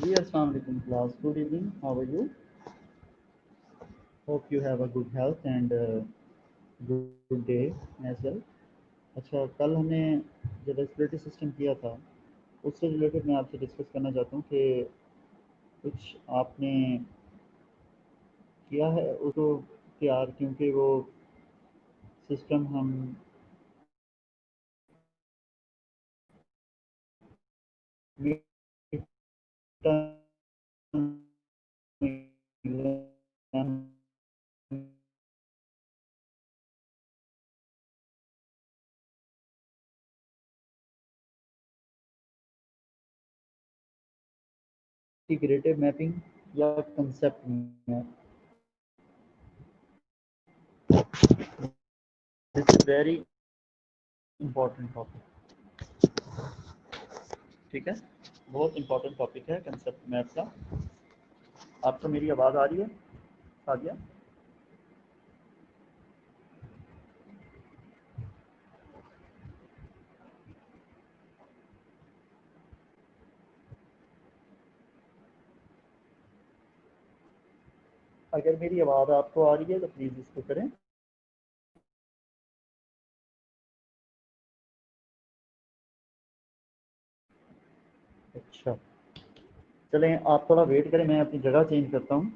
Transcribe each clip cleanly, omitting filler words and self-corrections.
जी अस्सलाम वालेकुम class. Good evening. How are you? Hope you have a good health and good day as well. अच्छा, कल हमने जो रेस्पिरेटरी सिस्टम किया था उससे रिलेटेड मैं आपसे डिस्कस करना चाहता हूँ कि कुछ आपने किया है उसको तैयार, क्योंकि वो सिस्टम हम इंटीग्रेटेड मैपिंग या concept map. This is very important topic. ठीक है, बहुत इंपॉर्टेंट टॉपिक है कंसेप्ट मैप का. आपको मेरी आवाज़ आ रही है सादिया? अगर मेरी आवाज़ आपको आ रही है तो प्लीज़ इसको करें. अच्छा, चलें आप थोड़ा वेट करें, मैं अपनी जगह चेंज करता हूँ.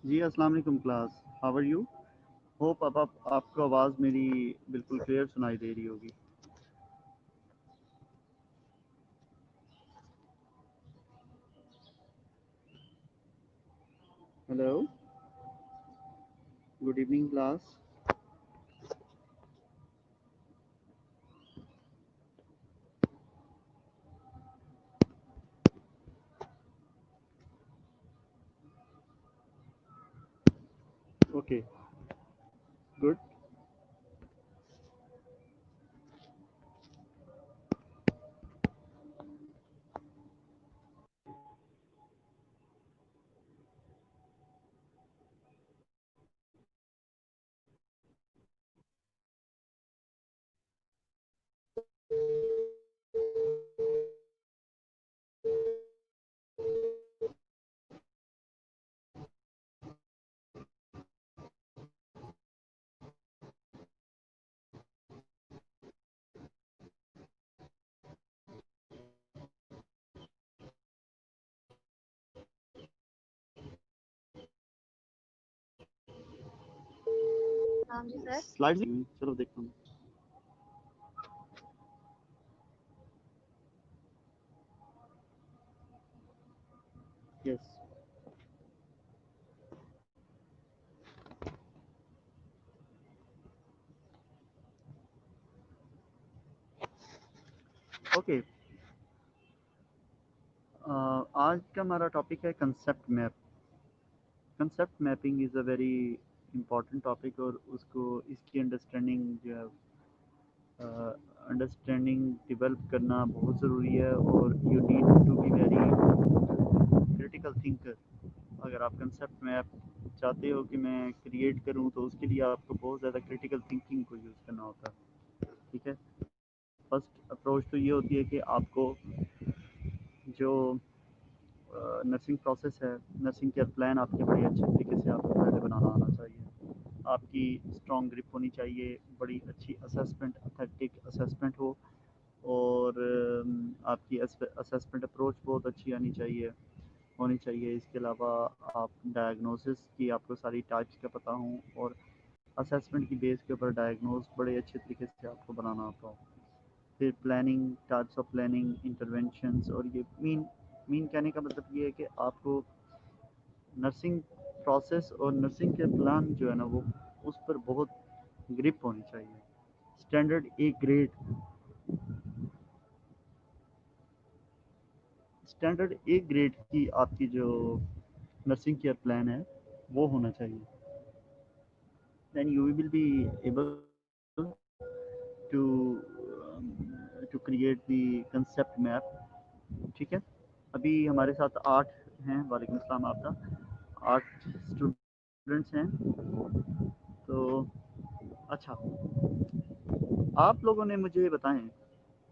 जी अस्सलाम वालेकुम class, how are you? Hope अब आपको आवाज़ मेरी बिल्कुल क्लियर सुनाई दे रही होगी। Hello, good evening class. Okay, good. हाँ जी सर। स्लाइड्स चलो देखता हूँ। Yes, okay. आज का हमारा टॉपिक है concept map. Concept mapping is a very important topic और उसको इसकी अंडरस्टैंडिंग जो है अंडरस्टैंडिंग डेवलप करना बहुत ज़रूरी है और you need to be very critical thinker. अगर आप कंसेप्ट मैप चाहते हो कि मैं क्रिएट करूं तो उसके लिए आपको बहुत ज़्यादा क्रिटिकल थिंकिंग को यूज़ करना होता है। ठीक है, फर्स्ट अप्रोच तो ये होती है कि आपको जो नर्सिंग प्रोसेस है, नर्सिंग केयर प्लान आपके बड़ी अच्छे तरीके से आपको पहले बनाना आना चाहिए। आपकी स्ट्रॉन्ग ग्रिप होनी चाहिए, बड़ी अच्छी असेसमेंट अथेंटिक असेसमेंट हो और आपकी असेसमेंट अप्रोच बहुत अच्छी आनी चाहिए होनी चाहिए। इसके अलावा आप डायग्नोसिस की आपको सारी टाइप्स का पता हों और असेसमेंट की बेस के ऊपर डायग्नोस बड़े अच्छे तरीके से आपको बनाना आता हो। फिर planning, types of planning, interventions और ये मीन कहने का मतलब ये है कि आपको नर्सिंग प्रोसेस और नर्सिंग के प्लान जो है ना वो उस पर बहुत ग्रिप होनी चाहिए। Standard A grade standard A grade की आपकी जो नर्सिंग केयर प्लान है वो होना चाहिए। Then you will be able to to create the concept map. ठीक है, अभी हमारे साथ 8 हैं। वालेकुम अस्सलाम आपका। 8 स्टूडेंट्स हैं। तो अच्छा, आप लोगों ने मुझे बताएं,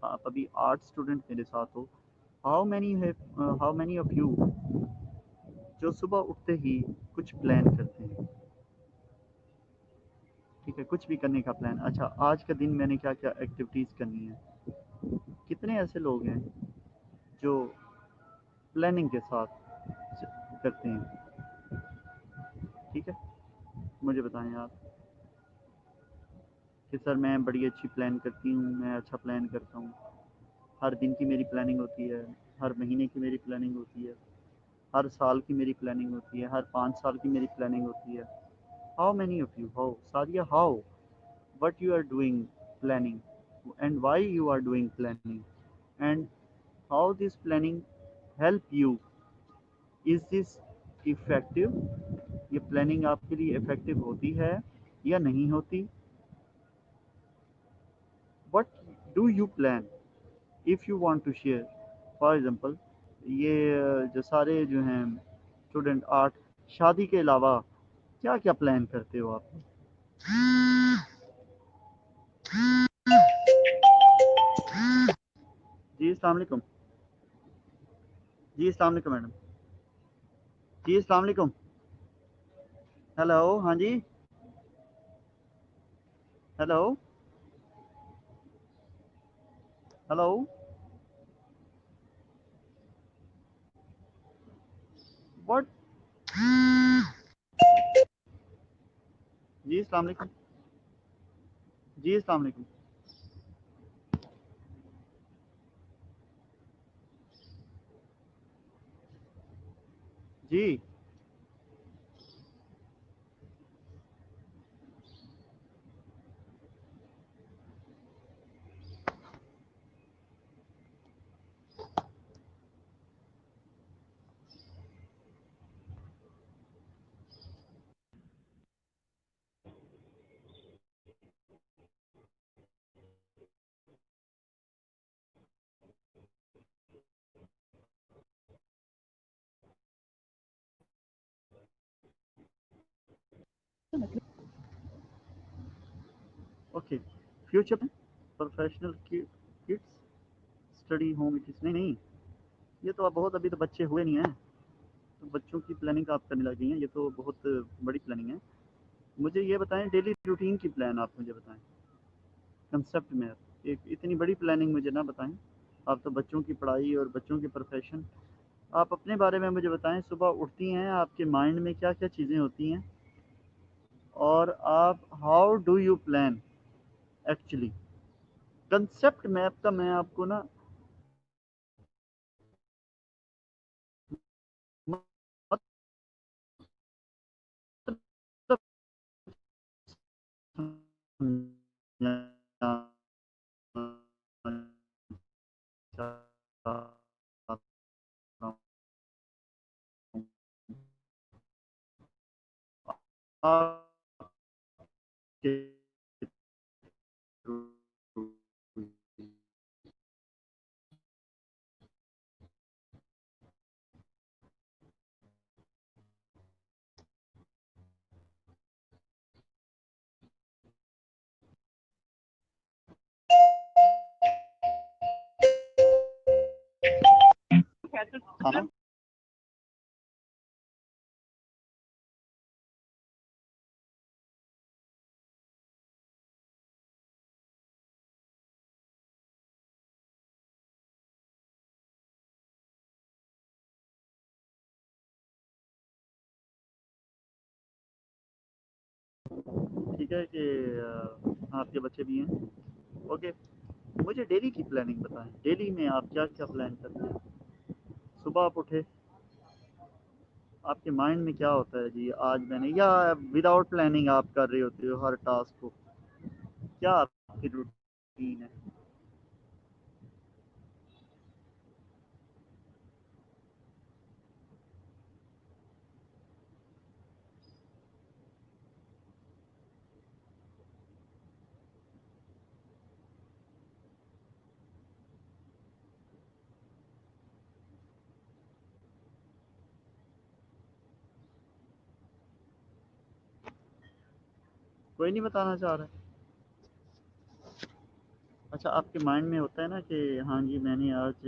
आप अभी 8 स्टूडेंट मेरे साथ हो। हाउ मैनी ऑफ यू जो सुबह उठते ही कुछ प्लान करते हैं? ठीक है, कुछ भी करने का प्लान। अच्छा, आज का दिन मैंने क्या क्या एक्टिविटीज़ करनी है? कितने ऐसे लोग हैं जो प्लानिंग के साथ करते हैं? ठीक है, मुझे बताएं आप कि सर मैं बड़ी अच्छी प्लान करती हूँ, मैं अच्छा प्लान करता हूँ। हर दिन की मेरी प्लानिंग होती है, हर महीने की मेरी प्लानिंग होती है, हर साल की मेरी प्लानिंग होती है, हर 5 साल की मेरी प्लानिंग होती है। How many of you, how सारिया, how what you are doing planning and why you are doing planning and how this planning help you? Is this effective? ये प्लानिंग आपके लिए इफेक्टिव होती है या नहीं होती? what do you plan if you want to share? For example, ये जो सारे जो हैं स्टूडेंट 8, शादी के अलावा क्या क्या प्लान करते हो आप? जी अस्सलाम वालेकुम। जी अस्सलाम वालेकुम मैडम। जी अस्सलाम वालेकुम। हेलो, हाँ जी, हेलो, हेलो। व्हाट जी अस्सलाम वालेकुम। जी अस्सलाम वालेकुम। जी। ओके। फ्यूचर में professional kids study home kids नहीं नहीं, ये तो आप बहुत अभी तो बच्चे हुए नहीं हैं, तो बच्चों की प्लानिंग आप करने लग गई हैं, ये तो बहुत बड़ी प्लानिंग है। मुझे ये बताएं डेली रूटीन की प्लान आप मुझे बताएं कंसेप्ट में। एक इतनी बड़ी प्लानिंग मुझे ना बताएं। आप तो बच्चों की पढ़ाई और बच्चों के प्रोफेशन, आप अपने बारे में मुझे बताएं। सुबह उठती हैं, आपके माइंड में क्या क्या चीज़ें होती हैं, और आप how do you plan actually concept map का मैं आपको ना मतलब खाना। ठीक है कि आपके बच्चे भी हैं। ओके। मुझे डेली की प्लानिंग बताएं, डेली में आप क्या क्या प्लान करते हैं। सुबह आप उठे, आपके माइंड में क्या होता है जी आज मैंने, या विदाउट प्लानिंग आप कर रहे होते हो हर टास्क को, क्या आपकी रूटीन है। कोई नहीं बताना चाह रहा है। अच्छा, आपके माइंड में होता है ना कि हाँ जी मैंने आज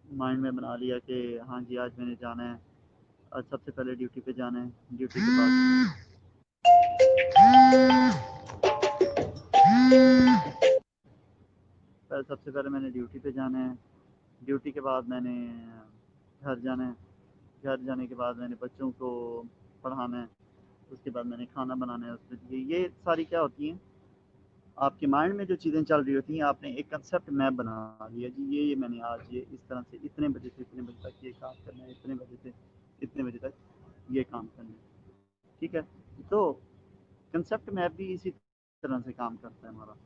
माइंड में बना लिया कि हाँ जी आज मैंने जाना है, आज सबसे पहले ड्यूटी पे जाना है, ड्यूटी के बाद सबसे पहले मैंने ड्यूटी पे जाना है, ड्यूटी के बाद मैंने घर जाना है, घर जाने के बाद मैंने बच्चों को पढ़ाना है, उसके बाद मैंने खाना बनाना है उसके लिए। ये सारी क्या होती हैं, आपके माइंड में जो चीज़ें चल रही होती हैं, आपने एक कंसेप्ट मैप बना लिया जी, ये मैंने आज ये इस तरह से इतने बजे से इतने बजे तक ये काम करना है, इतने बजे से इतने बजे तक ये काम करना है। ठीक है। तो कंसेप्ट मैप भी इसी तरह से काम करता है हमारा।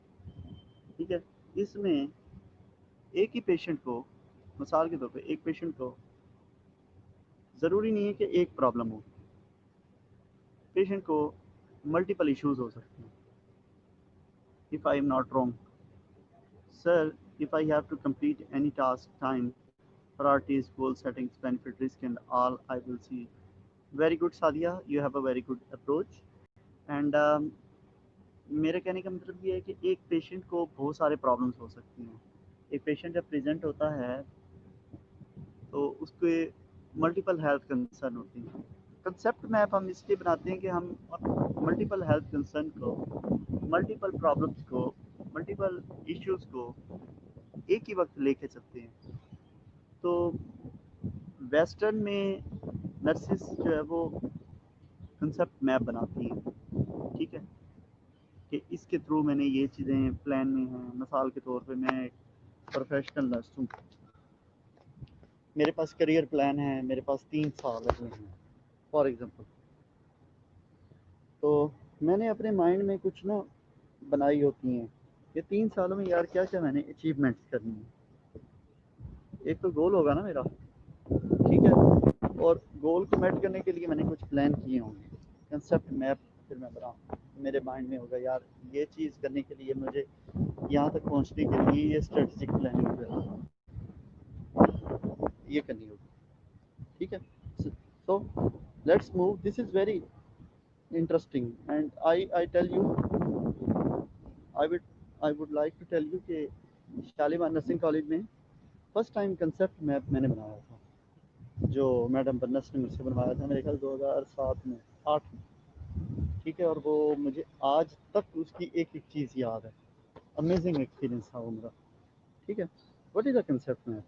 ठीक है। इसमें एक ही पेशेंट को, मिसाल के तौर पे एक पेशेंट को ज़रूरी नहीं है कि एक प्रॉब्लम हो, पेशेंट को मल्टीपल इश्यूज हो सकते हैं। If I am not wrong sir, if I have to complete any task, time, priorities, goal settings, benefit, risk, and all, I will see. Very good, Sadia. You have a very good approach. And मेरे कहने का मतलब ये है कि एक patient को बहुत सारे प्रॉब्लम्स हो सकती हैं। एक पेशेंट जब प्रेजेंट होता है तो उसके मल्टीपल हेल्थ कंसर्न होती हैं। कंसेप्ट मैप हम इसलिए बनाते हैं कि हम मल्टीपल हेल्थ कंसर्न को, मल्टीपल प्रॉब्लम्स को, मल्टीपल इश्यूज को एक ही वक्त लेके चलते हैं। तो वेस्टर्न में नर्सिस जो है वो कंसेप्ट मैप बनाती हैं, ठीक है, कि इसके थ्रू मैंने ये चीज़ें प्लान में हैं। मिसाल के तौर पे मैं एक प्रोफेशनल नर्स हूँ, मेरे पास करियर प्लान है, मेरे पास 3 साल लगने हैं फॉर एग्ज़ाम्पल। तो मैंने अपने माइंड में कुछ ना बनाई होती हैं कि 3 सालों में यार क्या क्या मैंने अचीवमेंट्स करनी है। एक तो गोल होगा ना मेरा, ठीक है, और गोल को मेट करने के लिए मैंने कुछ प्लान किए होंगे, कंसेप्ट मैप फिर मैं बनाऊँ, मेरे माइंड में होगा यार ये चीज़ करने के लिए मुझे यहाँ तक पहुँचने के लिए ये स्ट्रेटजिक प्लानिंग ये करनी होगी, ठीक है। So let's move, this is very interesting and I tell you, I would I would like to tell you कि शालीमार नर्सिंग कॉलेज में फर्स्ट टाइम कंसेप्ट मैप मैंने बनाया था, जो मैडम बन्नस ने मुझसे बनवाया था मेरे ख्याल 2007 में, 8 में, ठीक है। और वो मुझे आज तक उसकी एक एक चीज़ याद है, अमेजिंग एक्सपीरियंस था वो मेरा, ठीक है। What is a concept map?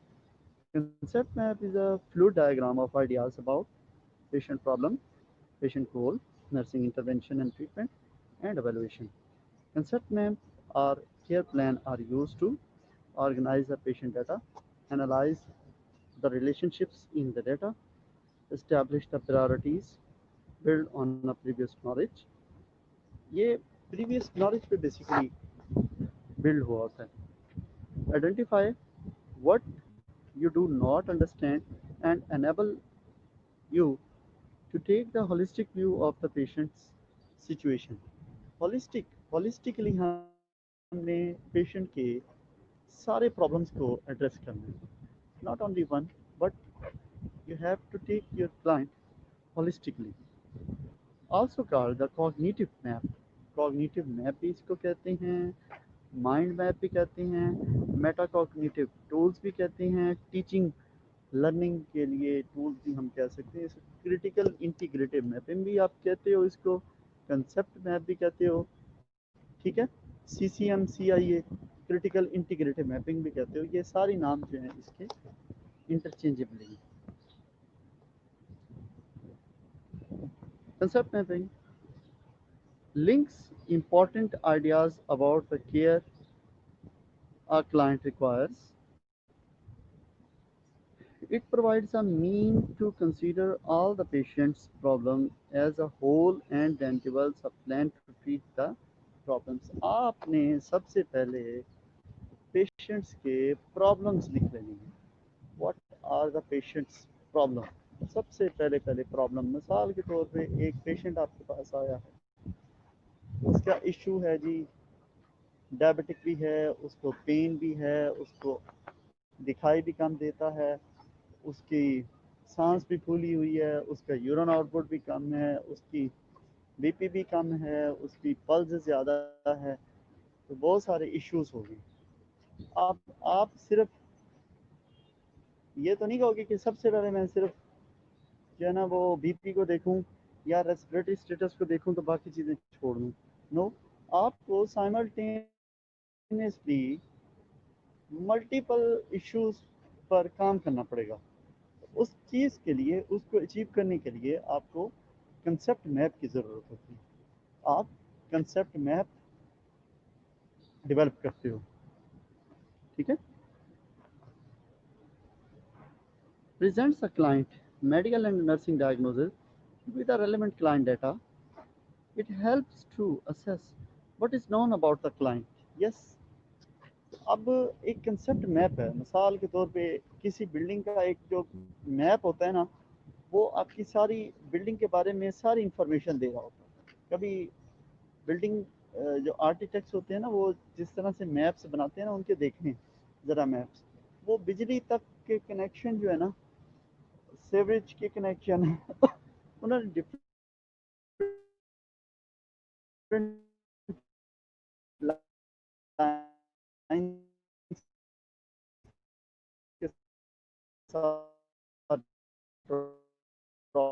Concept map is a fluid diagram of ideas about patient problem, patient goal, nursing intervention and treatment, and evaluation. Concept map or care plan are used to organize the patient data, analyze the relationships in the data, establish the priorities, build on the previous knowledge. ये previous knowledge पे basically build हुआ होता है. Identify what you do not understand and enable you to take the holistic view of the patient's situation. Holistically हमने patient के सारे problems को address करना है, not only one, but you have to take your client holistically. Also called the cognitive map. Cognitive map भी इसको कहते हैं, माइंड मैप भी कहते हैं, मेटा कॉग्निटिव टूल्स भी कहते हैं, टीचिंग लर्निंग के लिए टूल्स भी हम कह सकते हैं, इसको क्रिटिकल इंटीग्रेटिव मैपिंग भी आप कहते हो, इसको कंसेप्ट मैप भी कहते हो, ठीक है। CCM CIA critical integrative mapping भी कहते हो, ये सारी नाम जो हैं इसके इंटरचेंजेबल हैं। Concept mapping links important ideas about the care a client requires. It provides a mean to consider all the patient's problem as a whole and then develops a plan to treat the problems. आपने सबसे पहले patients के problems लिख लेनी है। What are the patients problem? सबसे पहले problem, मिसाल के तौर पे एक पेशेंट आपके पास आया है, उसका इशू है जी डायबिटिक भी है, उसको पेन भी है, उसको दिखाई भी कम देता है, उसकी सांस भी फूली हुई है, उसका यूरिन आउटपुट भी कम है, उसकी बीपी भी कम है, उसकी पल्स ज़्यादा है, तो बहुत सारे इश्यूज हो गए। आप सिर्फ ये तो नहीं कहोगे कि सबसे पहले मैं सिर्फ जो है ना वो बीपी को देखूं या रेस्पिरेटरी स्टेटस को देखूं तो बाकी चीज़ें छोड़ दूं। नो, आपको साइमल्टेनियसली मल्टीपल इश्यूज पर काम करना पड़ेगा। उस चीज़ के लिए, उसको अचीव करने के लिए आपको कंसेप्ट मैप की ज़रूरत होती है। आप कंसेप्ट मैप डेवलप करते हो, ठीक है। Presents a client medical and nursing diagnosis with the relevant client data. It helps to assess what is known about the client. Yes, अब एक कंसेप्ट मैप है, मिसाल के तौर पे किसी बिल्डिंग का एक जो मैप होता है ना, वो आपकी सारी बिल्डिंग के बारे में सारी इंफॉर्मेशन दे रहा होता है। कभी बिल्डिंग जो आर्किटेक्ट्स होते हैं ना, वो जिस तरह से मैप्स बनाते हैं ना, उनके देखें ज़रा मैप्स, वो बिजली तक के कनेक्शन जो है ना, सेवरेज के कनेक्शन उन्होंने डिफरेंट लाइन्स के साथ draw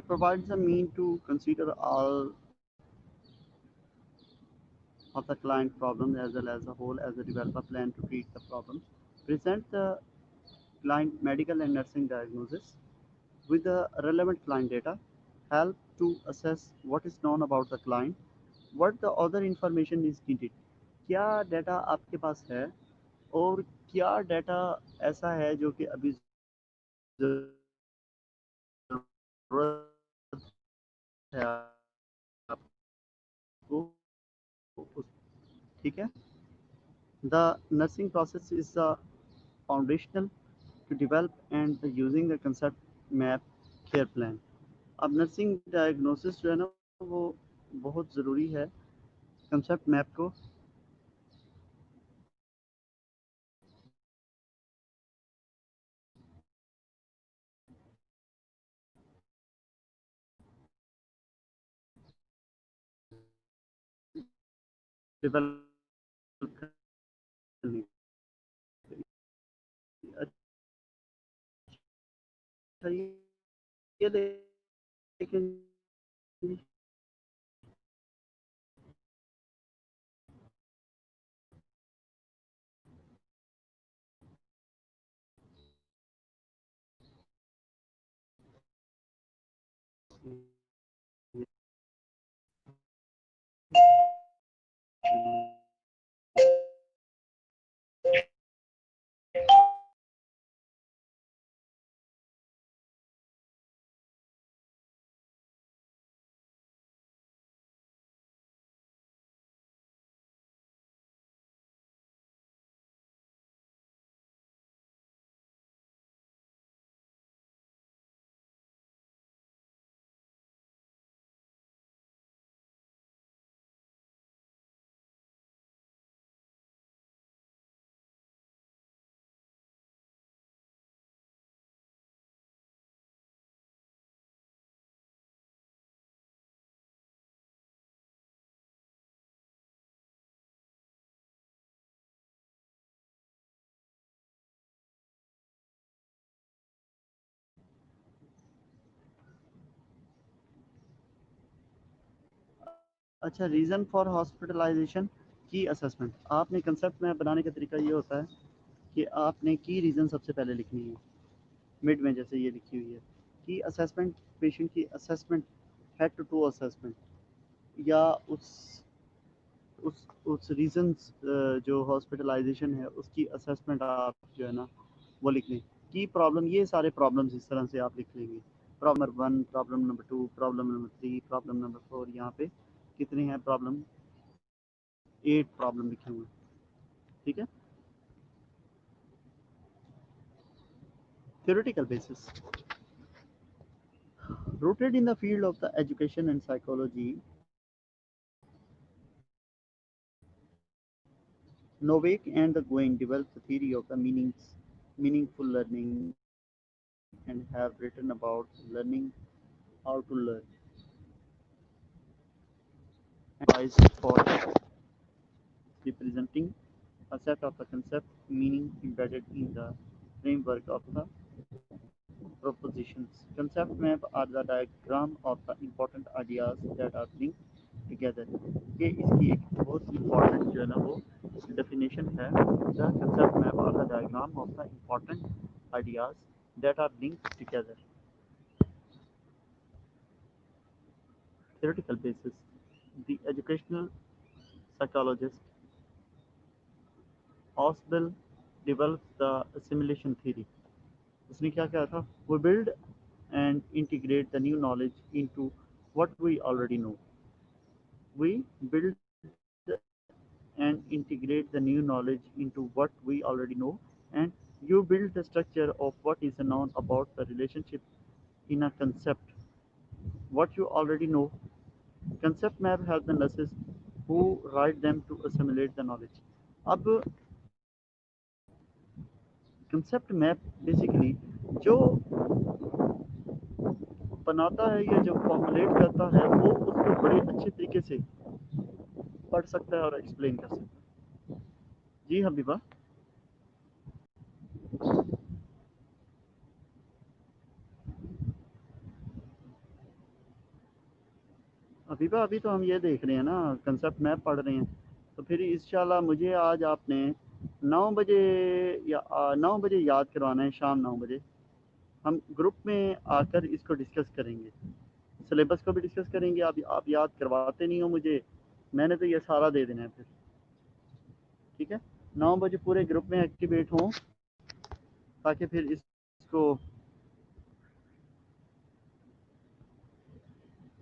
It provides a mean to consider all of the client problem as well as a whole as a developer plan to treat the problems. Present the client medical and nursing diagnosis with the relevant client data. Help to assess what is known about the client, what the other information is needed. क्या data आपके पास है और क्या data ऐसा है जो कि अभी ज़रूरत है आपको उस ठीक है The nursing process is the foundational to develop and using the concept map care plan. अब नर्सिंग डायग्नोसिस जो है ना वो बहुत ज़रूरी है कंसेप्ट मैप को डेवलप करने अच्छा ये लेकिन अच्छा रीज़न फॉर हॉस्पिटलाइजेशन की असेसमेंट आपने कंसेप्ट मैप बनाने का तरीका ये होता है कि आपने की रीज़न सबसे पहले लिखनी है मिड में जैसे ये लिखी हुई है की असेसमेंट पेशेंट की assessment head to to assessment या उस रीजंस जो हॉस्पिटलाइजेशन है उसकी असेसमेंट आप जो है ना वो लिख लें की प्रॉब्लम ये सारे प्रॉब्लम्स इस तरह से आप लिख लेंगे problem number 1 problem number 2 problem number 3 problem number 4 यहाँ पे कितने हैं प्रॉब्लम 8 प्रॉब्लम लिखे हुए हैं ठीक है theoretical basis rooted in the field of the education and psychology Novak and the Goeng developed the theory of the meaningful learning and have written about learning how to learn and advice for representing a set of the concept meaning embedded in the framework of the propositions. Concept map are the diagram of the important ideas that are linked together. ये इसकी एक बहुत important जो है ना वो definition है. The concept map are the diagram of the important ideas that are linked together. Theoretical basis. The educational psychologist Ausubel developed the assimilation theory. उसने क्या किया था? We build and integrate the new knowledge into what we already know. We build and integrate the new knowledge into what we already know, and you build the structure of what is known about the relationship in a concept. What you already know, concept map help the nurses who write them to assimilate the knowledge. अब concept map basically जो बनाता है या जो formulate करता है वो उसको बड़े अच्छे तरीके से पढ़ सकता है और एक्सप्लेन कर सकता है जी हबीबा अभी तो हम ये देख रहे हैं ना, कंसेप्ट मैप पढ़ रहे हैं। तो फिर इंशाल्लाह मुझे आज आपने 9 बजे या 9 बजे याद करवाना है, शाम 9 बजे हम ग्रुप में आकर इसको डिस्कस करेंगे, सिलेबस को भी डिस्कस करेंगे। आप याद करवाते नहीं हो मुझे, मैंने तो ये सारा दे देना है फिर। ठीक है, 9 बजे पूरे ग्रुप में एक्टिवेट हों ताकि फिर इसको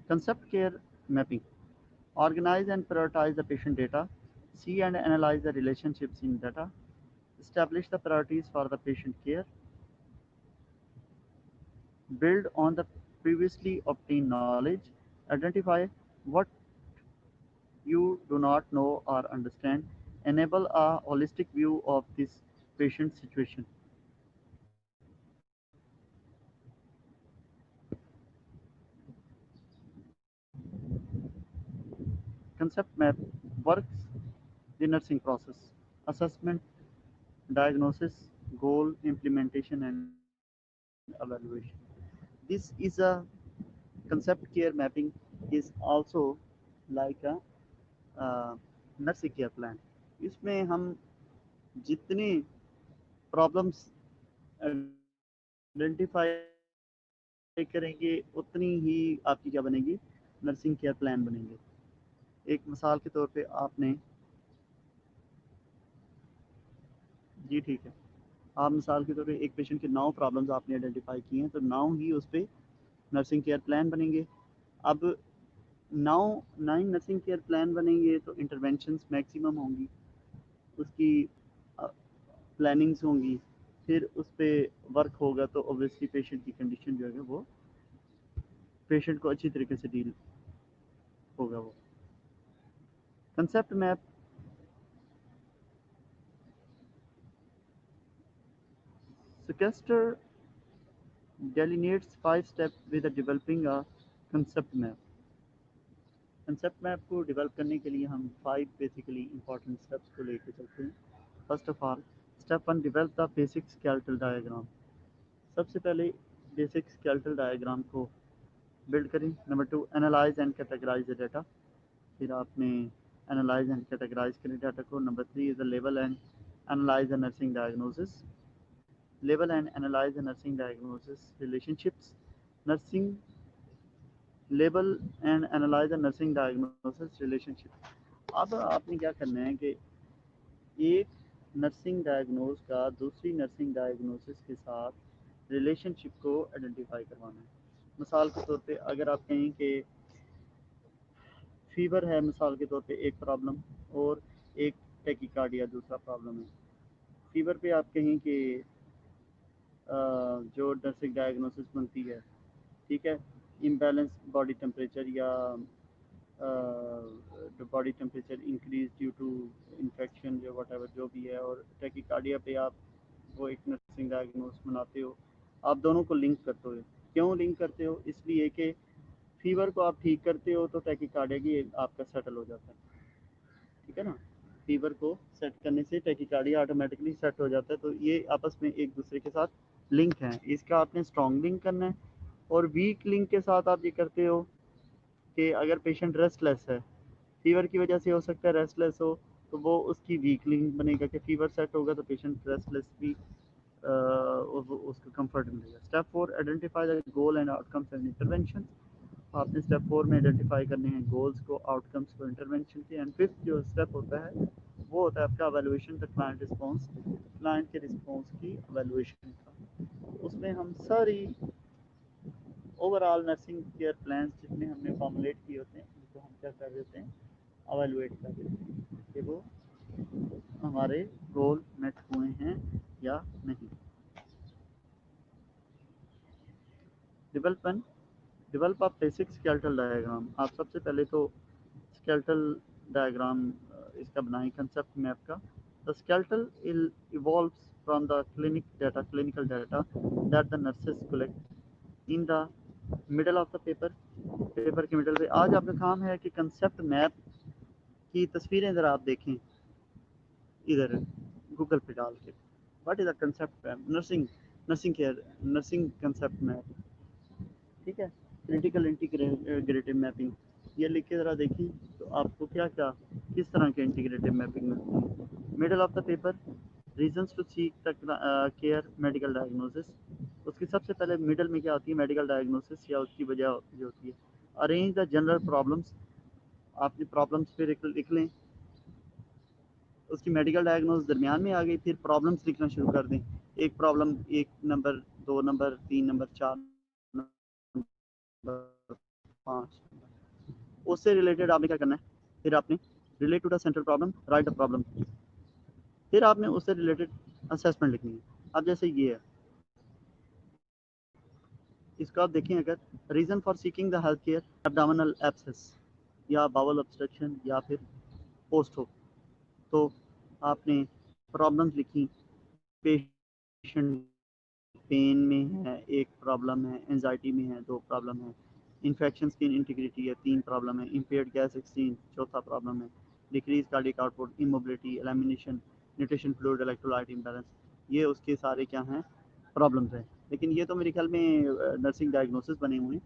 concept care mapping, organize and prioritize the patient data, see and analyze the relationships in data, establish the priorities for the patient care, build on the previously obtained knowledge, identify what you do not know or understand, enable a holistic view of this patient situation. Concept map works the nursing process, assessment, diagnosis, goal, implementation, and evaluation. This is a concept care mapping is also like a nursing care plan. इसमें हम जितनी problems identify करेंगे उतनी ही आपकी क्या बनेगी, nursing care plan बनेंगे। एक मिसाल के तौर पे आपने, जी ठीक है, आप मिसाल के तौर पे एक पेशेंट के 9 प्रॉब्लम्स आपने आइडेंटिफाई किए हैं, तो 9 ही उस पर नर्सिंग केयर प्लान बनेंगे। अब 9 नर्सिंग केयर प्लान बनेंगे तो इंटरवेंशंस मैक्सिमम होंगी, उसकी प्लानिंग्स होंगी, फिर उस पर वर्क होगा, तो ऑब्वियसली पेशेंट की कंडीशन जो है वो पेशेंट को अच्छी तरीके से डील होगा वो। Concept map Sequester delineates 5 steps with developing a concept map. Concept map को डेवलप करने के लिए हम 5 बेसिकली इंपॉर्टेंट स्टेप्स को लेकर चलते हैं। First of all, step 1, develop the basic skeletal diagram. सबसे पहले बेसिक स्केलेटल डायग्राम को बिल्ड करें। Number 2, analyse and categorise the data. फिर आपने एनालाइज एंड कैटेगराइज करें डाटा को। नंबर 3 इज द लेवल and analyse the nursing diagnosis. Label and analyze the nursing diagnosis relationships. Nursing label and analyze the nursing diagnosis relationship. अब आपने क्या करना है कि एक नर्सिंग डायग्नोस का दूसरी नर्सिंग डायग्नोसिस के साथ रिलेशनशिप को आइडेंटिफाई करवाना है। मिसाल के तौर पे अगर आप कहें कि फीवर है, मिसाल के तौर पे एक प्रॉब्लम, और एक टेकिकार्डिया दूसरा प्रॉब्लम है। फीवर पे आप कहें कि जो नर्सिंग डायग्नोसिस बनती है, ठीक है, इम्बैलेंस बॉडी टेम्परेचर या body temperature increase due to infection या वट जो भी है, और टेकिकार्डिया पे आप वो एक नर्सिंग डायग्नोस बनाते हो। आप दोनों को लिंक करते हो। क्यों लिंक करते हो? इसलिए कि फीवर को आप ठीक करते हो तो टेकिकार्डिया की आपका सेटल हो जाता है, ठीक है ना। फीवर को सेट करने से टेकिकार्डिया ऑटोमेटिकली सेट हो जाता है। तो ये आपस में एक दूसरे के साथ लिंक हैं। इसका आपने स्ट्रॉन्ग लिंक करना है। और वीक लिंक के साथ आप ये करते हो कि अगर पेशेंट रेस्टलेस है, फीवर की वजह से हो सकता है रेस्टलेस हो, तो वो उसकी वीक लिंक बनेगा कि फीवर सेट होगा तो पेशेंट रेस्टलेस भी उसको कंफर्ट मिलेगा। Step 4, identify the goal and outcomes and intervention. आपने स्टेप 4 में आइडेंटिफाई करने हैं गोल्स को, आउटकम्स को, इंटरवेंशन के। एंड फिफ्थ जो स्टेप होता है वो होता है आपका evaluation the client response, client के रिस्पॉन्स की एवेलुएशन का। उसमें हम सारी ओवरऑल नर्सिंग केयर प्लान जितने हमने फॉर्मुलेट किए होते हैं उनको हम क्या कर देते हैं, एवेलुएट कर देते हैं कि वो हमारे गोल मेट हुए हैं या नहीं। Development, develop of basic skeletal diagram. आप सबसे पहले तो स्केलेटल डायग्राम इसका बनाएं कंसेप्ट मैप का। The skeletal evolves from the clinical data that the nurses collect in the middle of the paper के मिडल पे। आज आपका काम है कि कंसेप्ट मैप की तस्वीरें ज़रा आप देखें, इधर गूगल पे डाल के, what is the concept map, nursing care nursing concept map, ठीक है, क्रिटिकल इंटीग्रेटिव मैपिंग। ये लिख के ज़रा देखिए तो आपको क्या क्या किस तरह के इंटीग्रेटिव मैपिंग मिलती है। Middle of the paper, reasons to seek the care, medical diagnosis. उसकी सबसे पहले मिडल में क्या होती है, मेडिकल डायग्नोसिस या उसकी वजह जो होती है। अरेंज द जनरल प्रॉब्लम्स, आपने प्रॉब्लम्स फिर लिख लें, उसकी मेडिकल डायग्नोस दरमियान में आ गई, फिर प्रॉब्लम्स लिखना शुरू कर दें। एक problem, 1 number, 2 number, 3 number, 4 number, 5, उससे रिलेटेड आपने क्या करना है, फिर आपने relate to the central problem, right the problem, फिर आपने उससे रिलेटेड असेसमेंट लिखनी है। अब जैसे ये है, इसको आप देखें, अगर reason for seeking the health care, abdominal abscess या बाउल ऑब्स्ट्रक्शन या फिर पोस्ट हो, तो आपने प्रॉब्लम्स लिखी। पेशेंट पेन में है, एक प्रॉब्लम है, एंजाइटी में है, 2 प्रॉब्लम है, इन्फेक्शन स्किन इंटीग्रिटी है, 3 प्रॉब्लम है, इम्पेयर्ड गैस एक्सचेंज, चौथा प्रॉब्लम है, decrease cardiac output, immobility, elimination, nutrition fluid, electrolyte imbalance. ये उसके सारे क्या हैं, प्रॉब्लम्स हैं। लेकिन ये तो मेरे ख्याल में नर्सिंग डायग्नोसिस बने हुए हैं,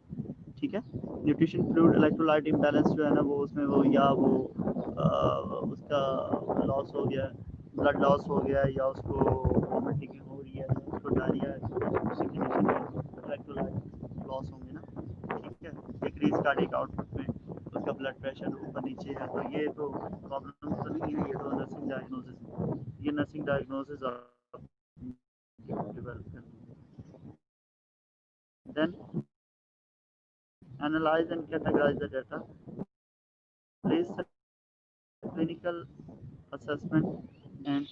ठीक है। न्यूट्रिशन फ्लूइड इलेक्ट्रोलाइट इम्बैलेंस जो है ना, वो उसमें वो या वो उसका लॉस हो गया, ब्लड लॉस हो गया, या उसको वॉमिटिंग हो रही है, या उसको डायरिया, इलेक्ट्रोलाइट लॉस होंगे ना, ठीक है। डिक्रीज कार्डिक आउटपुट में उसका ब्लड प्रेशर ऊपर नीचे है, तो ये तो प्रॉब्लम तो नहीं है, ये तो नर्सिंग डायग्नोसिस है। ये नर्सिंग डायग्नोसिस डेवलप करनी है। Then analyze and categorize the data, place the clinical assessment and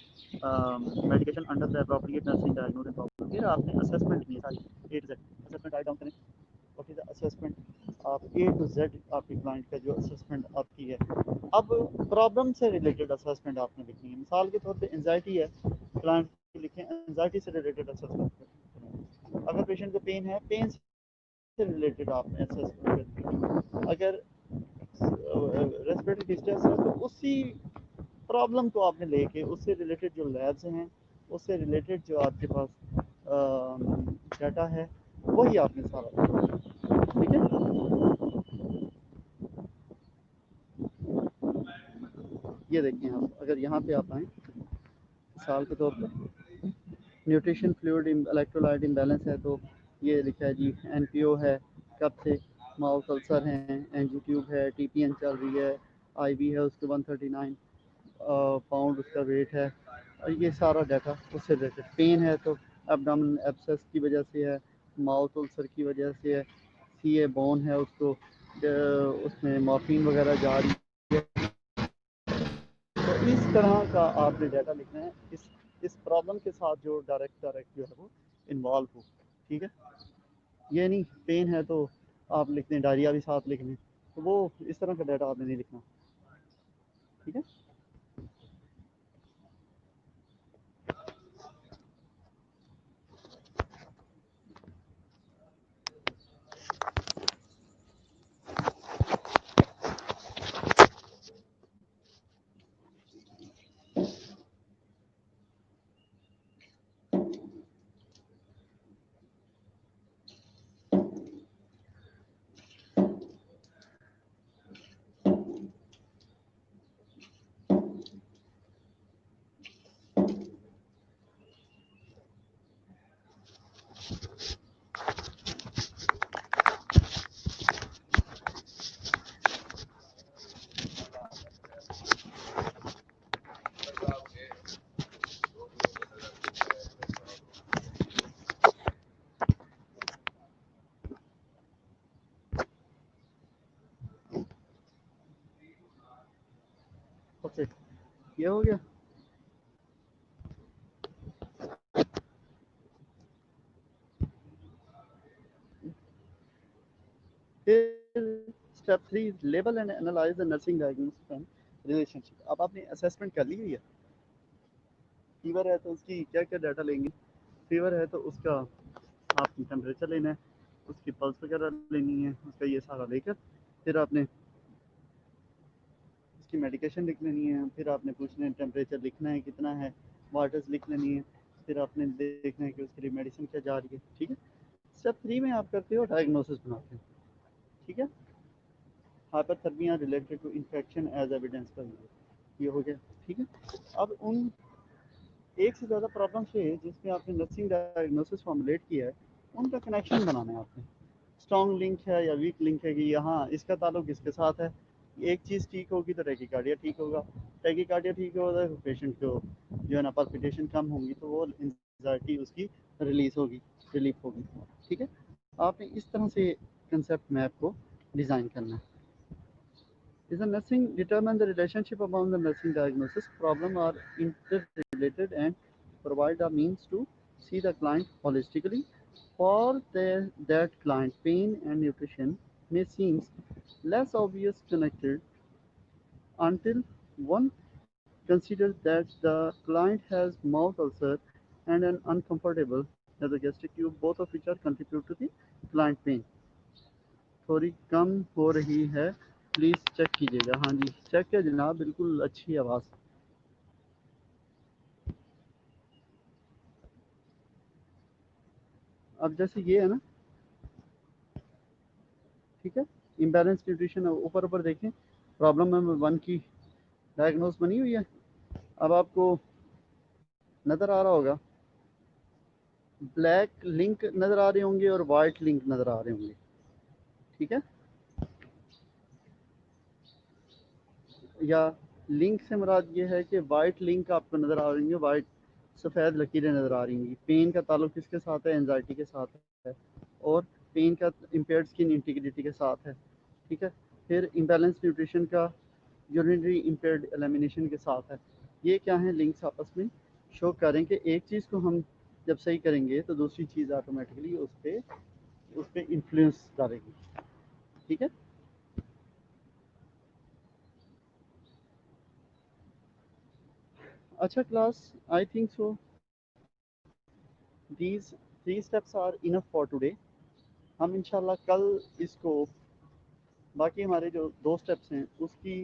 medication under the appropriate nursing diagnosis problem। फिर आपने असेसमेंट की सारी A to Z assessment write down करें। व्हाट इज द असेसमेंट, आप A to Z आपके client का जो assessment आपकी है। अब प्रॉब्लम से रिलेटेड असेसमेंट आपने लिखनी है। मिसाल के तौर पे एंजाइटी है, क्लाइंट लिखें एंजाइटी से रिलेटेड असेसमेंट। अगर पेशेंट को पेन है, पेन से रिलेटेड आपने असेसमेंट करनी है। अगर रेस्पिरेटरी डिस्ट्रेस है, तो उसी प्रॉब्लम को आपने लेके उससे रिलेटेड जो लैब्स हैं, उससे रिलेटेड जो आपके पास डाटा है, वही आपने सारा, ठीक है। ये देखिए आप, अगर यहाँ पे आप आएँ, मिसाल के तौर पर न्यूट्रिशन फ्लूइड इलेक्ट्रोलाइट इम्बैलेंस है, तो ये लिखा है जी एनपीओ है, कब से, माउथ अल्सर हैं, एनजी ट्यूब है, टीपीएन चल रही है, आईवी है उसके 139 पाउंड उसका वेट है। और ये सारा डाटा उससे रिलेटेड। पेन है तो एब्डोमिनल एब्सेस की वजह से है, माउथ अल्सर की वजह से है, सी ए बोन है, उसको उसमें मॉर्फिन वगैरह जा रही है। तो इस तरह का आपने डाटा लिखना है, इस प्रॉब्लम के साथ जो डायरेक्ट जो है वो इन्वॉल्व हो, ठीक है। ये नहीं पेन है तो आप लिख दें, डायरिया भी साथ लिख लें, तो वो इस तरह का डाटा आपने नहीं लिखना, ठीक है। ओके, ये हो गया। फिर step 3, label and analyse the nursing diagnosis and relationship. अब आपने असेसमेंट कर ली हुई है। फीवर है तो उसकी क्या क्या डाटा लेंगे, फीवर है तो उसका आपकी टेम्परेचर लेना है, उसकी पल्स वगैरह लेनी है, उसका ये सारा लेकर फिर आपने उसकी मेडिकेशन लिख लेनी है। फिर आपने पूछना है टेम्परेचर लिखना है कितना है, वाटर्स लिख लेनी है। फिर आपने देखना है कि उसके लिए मेडिसिन क्या जा रही है, ठीक है। स्टेप 3 में आप करते हो डायग्नोसिस बनाते हो, ठीक है। Hyperthermia related to infection as evidence का ये हो गया। ठीक है, अब उन एक से ज़्यादा प्रॉब्लम है जिसमें आपने नर्सिंग डायग्नोसिस फॉर्मुलेट किया है, उनका कनेक्शन बनाना है आपने। स्ट्रॉन्ग लिंक है या वीक लिंक है कि यहाँ इसका ताल्लुक इसके साथ है, एक चीज़ ठीक होगी तो टैकीकार्डिया ठीक होगा, टैकीकार्डिया ठीक होगा तो पेशेंट को जो है ना पल्पिटेशन कम होंगी तो वो एंजाइटी उसकी रिलीज होगी, रिलीफ होगी। ठीक है, आपने इस तरह से कंसेप्ट मैप को डिज़ाइन करना है। Is the nursing determine the relationship among the nursing diagnosis problem are interrelated and provide a means to see the client holistically. For that client, pain and nutrition may seem less obvious connected until one considers that the client has mouth ulcer and an uncomfortable nasogastric tube, both of which are contribute to the client pain. थोड़ी कम हो रही है, please check कीजिएगा। हाँ जी, check है जनाब, बिल्कुल अच्छी आवाज़। अब जैसे ये है ना, ठीक है, इम्बैलेंस न्यूट्रिशन ऊपर ऊपर देखें, प्रॉब्लम नंबर 1 की डायग्नोस बनी हुई है। अब आपको नज़र आ रहा होगा, ब्लैक लिंक नज़र आ रहे होंगे और वाइट लिंक नज़र आ रहे होंगे। ठीक है, या लिंक से मुराद ये है कि वाइट लिंक आपको नज़र आ रही है, वाइट सफ़ेद लकीरें नज़र आ रही हैं। पेन का ताल्लुक किसके साथ है? एंजाइटी के साथ है, और पेन का इम्पेयर्ड स्किन इंटीग्रिटी के साथ है। ठीक है, फिर इम्बैलेंस न्यूट्रिशन का यूरिनरी इम्पेयर्ड एलिमिनेशन के साथ है। ये क्या है, लिंक्स आपस में शो करें कि एक चीज़ को हम जब सही करेंगे तो दूसरी चीज़ ऑटोमेटिकली उस पर इन्फ्लुएंस डालेगी। ठीक है, अच्छा class, I think so these 3 steps are enough for today. हम इंशाल्लाह कल इसको बाकी हमारे जो 2 स्टेप्स हैं उसकी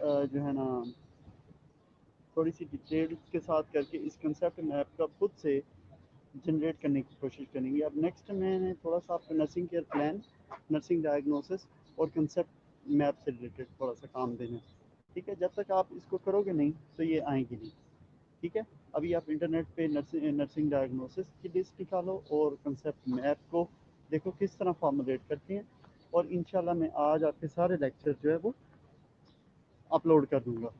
जो है ना थोड़ी सी डिटेल्स के साथ करके इस कंसेप्ट मैप का खुद से जनरेट करने की कोशिश करेंगे। अब नेक्स्ट मैंने थोड़ा सा आपको nursing care plan, nursing diagnosis और कंसेप्ट मैप से रिलेटेड थोड़ा सा काम देना है। ठीक है, जब तक आप इसको करोगे नहीं तो ये आएंगी नहीं। ठीक है, अभी आप इंटरनेट पे नर्सिंग डायग्नोसिस की लिस्ट निकालो और कंसेप्ट मैप को देखो किस तरह फॉर्मुलेट करते हैं, और इंशाल्लाह मैं आज आपके सारे लेक्चर जो है वो अपलोड कर दूंगा।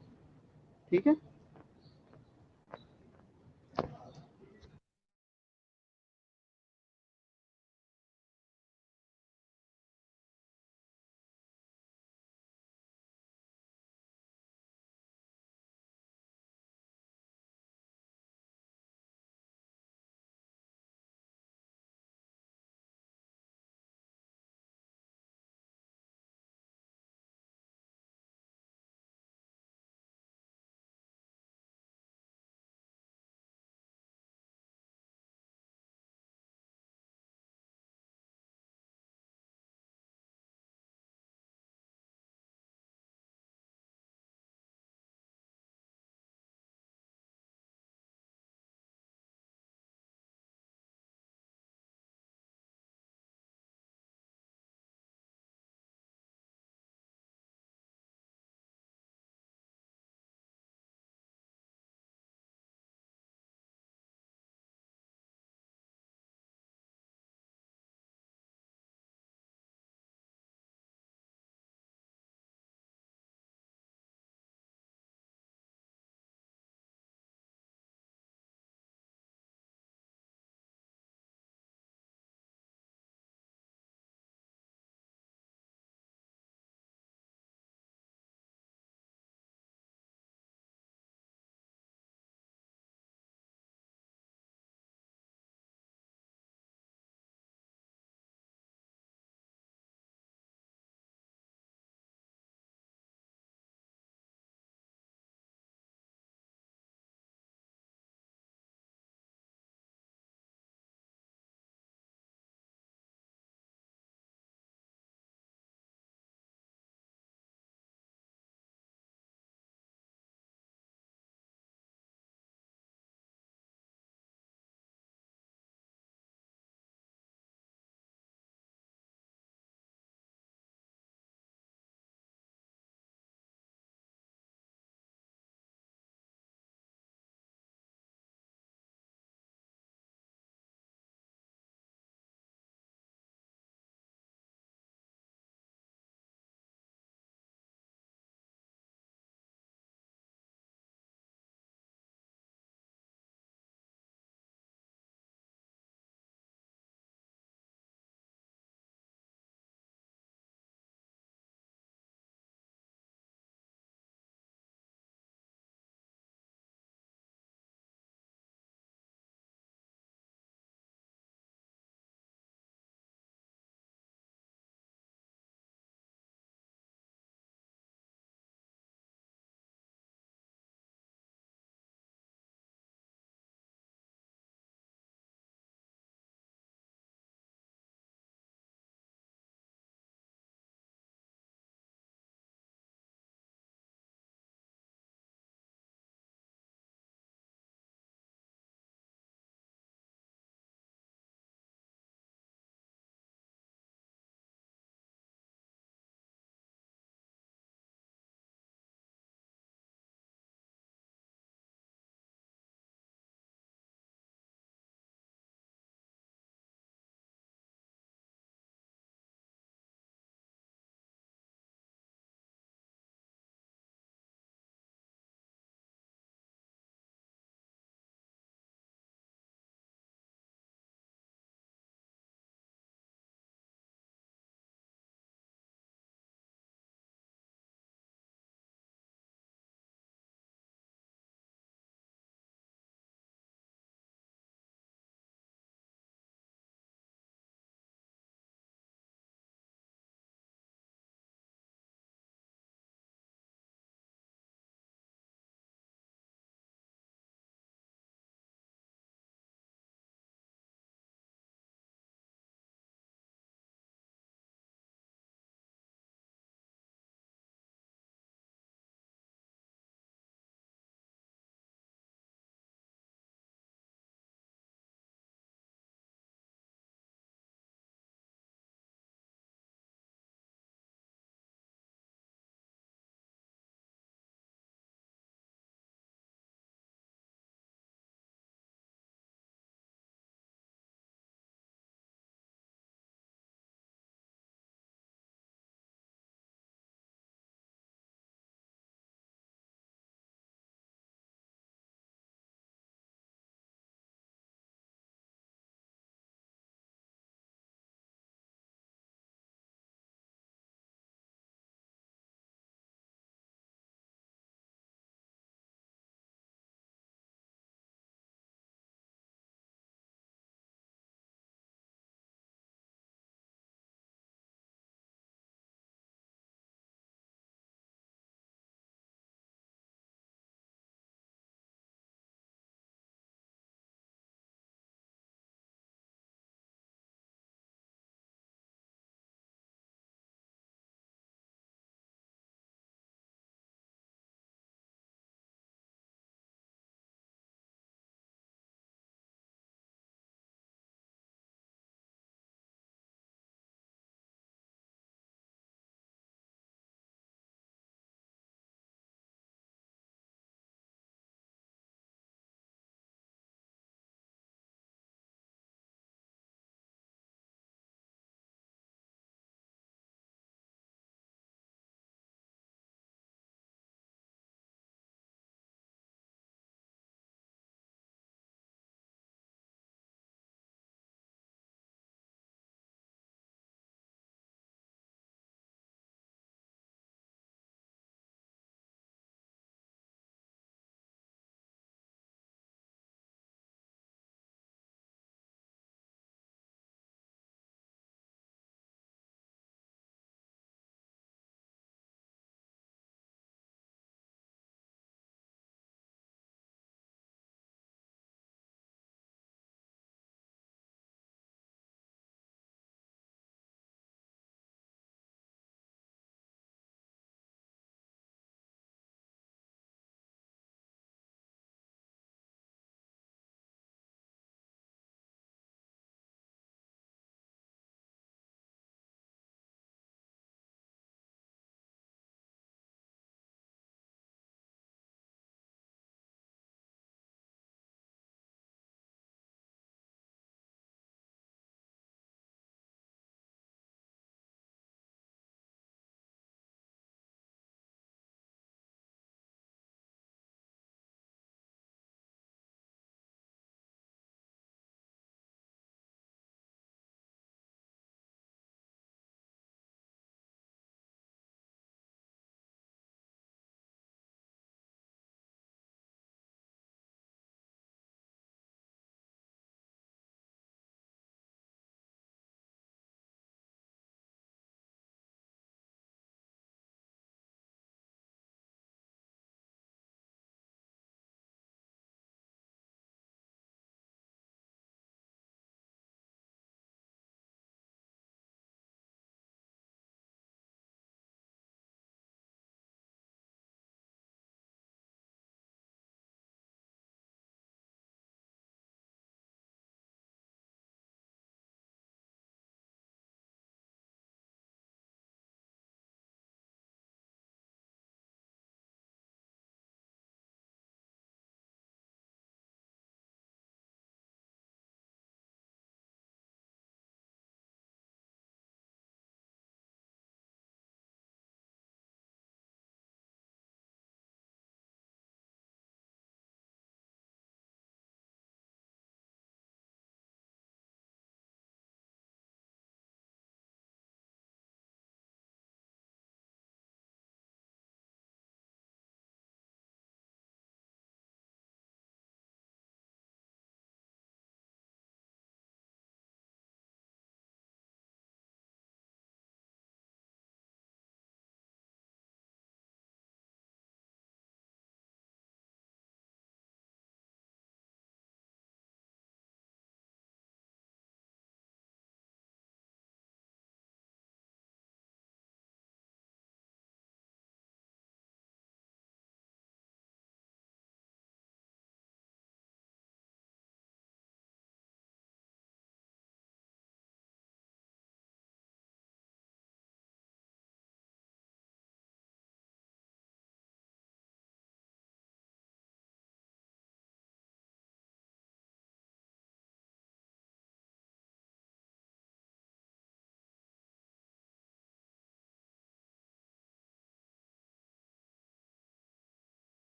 ठीक है।